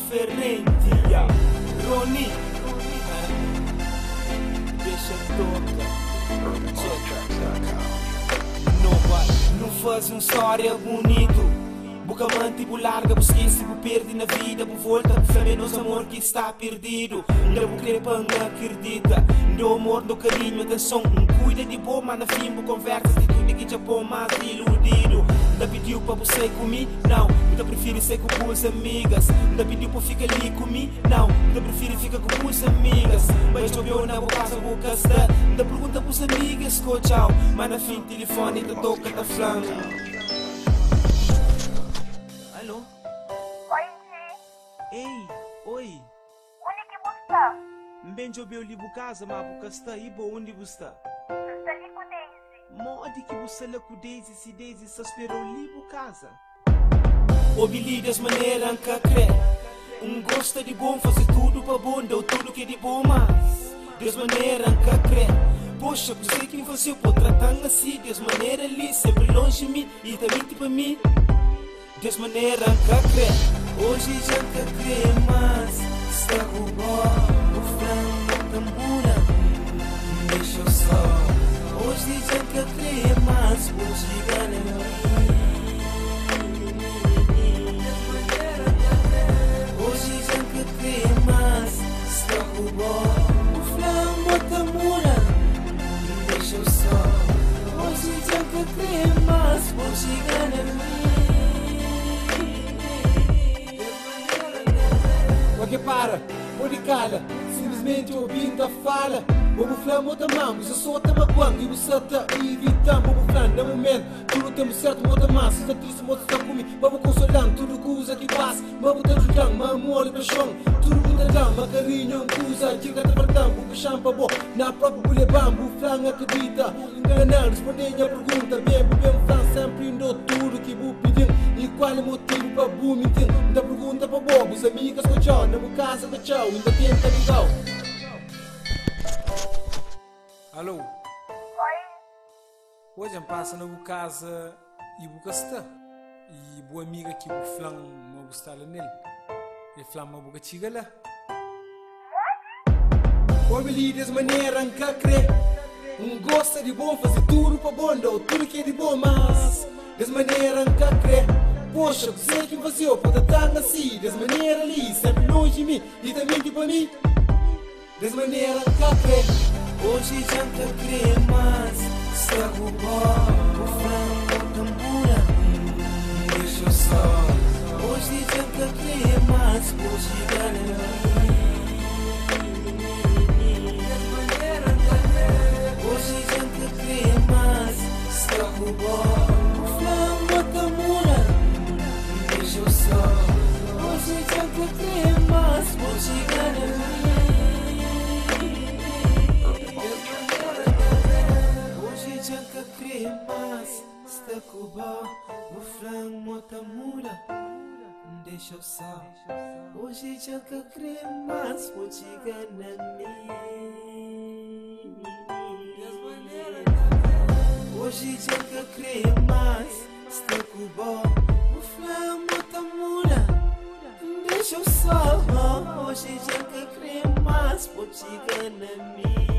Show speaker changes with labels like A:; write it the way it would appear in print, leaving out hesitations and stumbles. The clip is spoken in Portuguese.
A: diferente, yeah. Roni, deixa toca. Não faz uma história bonito. Boca mante, bu larga, bu esquece, bu perde na vida, bu volta, bu saber nosso amor que está perdido. Ainda bu crer pra não acredita. Do amor, do carinho, atenção, cuida de boa, mas na fim bu conversa de tudo que já pô mais iludido. Ainda pediu pra você comigo? Não. Ainda prefiro ser com boas amigas. Ainda pediu pra ficar ali comigo? Não. Ainda prefiro ficar com boas amigas. Mas choveu na boca, a boca está. Ainda pergunta pros amigas, tchau. Mas na fim, telefone, ainda toca, tá falando. Alô?
B: Oi, G.
A: Ei, oi.
B: Onde que você está?
A: Bem joveu libo casa, mas boca está aí, bo onde você está?
B: Está ali com Daisy.
A: Morde que você lá com Daisy, se Daisy só esperou libo casa. Obili das maneiras que crê. Gosta de bom, fazer tudo pra bom, deu tudo que é de bom, mas das maneiras que crê. Poxa, você que você pode tratar assim, das maneiras ali, sempre longe de mim, e também tipo mim. Das maneiras que crê. Hoje já que crê, mas está roubando. O frango tambura, deixa o sol. Hoje já que crê, mas hoje ganha. Hoje já que crê, mas está roubando. O frango tambura, deixa o sol. Hoje já que crê, mas hoje ganha.
C: Que para, pode cala, simplesmente ouvindo a fala. Vamos falar outra mão, eu sou outra maquang, e você está evitando. Vamos falar no momento, tudo temos certo, outra mão. Se está triste, você está comigo, vamos consolando. Tudo que usa que passa, vamos te ajudando. Vamos olhar para o chão, tudo que te dá. Uma carinha, usa, chega te partando. Vou puxar para boa, na própria bolha bambu. Flan acredita, enganando, respondendo a pergunta. Bem, flan sempre indo tudo que vou pedir. E qual é o motivo para vou mentir? Ainda pergunta para boa, os amigos com tchau. Na minha casa com tchau, ainda tenta ligar.
D: Alô?
B: Oi.
D: Hoje eu passo na minha casa e vou gastar. E boa amiga que vou falar uma gostar nele. E falar uma boca chiga lá.
C: Obili das maneiras que crê. Gosta de bom, fazer tudo para bom, dou tudo que é de bom, mas das maneiras que crê. Poxa, você que você pode estar assim, das maneiras ali, sempre longe de mim, e também tipo mim. Das maneiras que crê.
A: Hoje já que crê, mas está roubando. O frango tambura, deixa o sol. Hoje já que crê, mas hoje ganha. Hoje já que crê, mas está roubando. O frango tambura, deixa o sol. Hoje já que crê, mas hoje ganha. Já que crê, mas está cubano. O frango tamura, deixa o sol. Hoje já que crê, mas hoje ganha. Hoje já que crê, mas está cubano. O frango tamura, deixa o sol. Hoje já que crê, mas hoje ganha.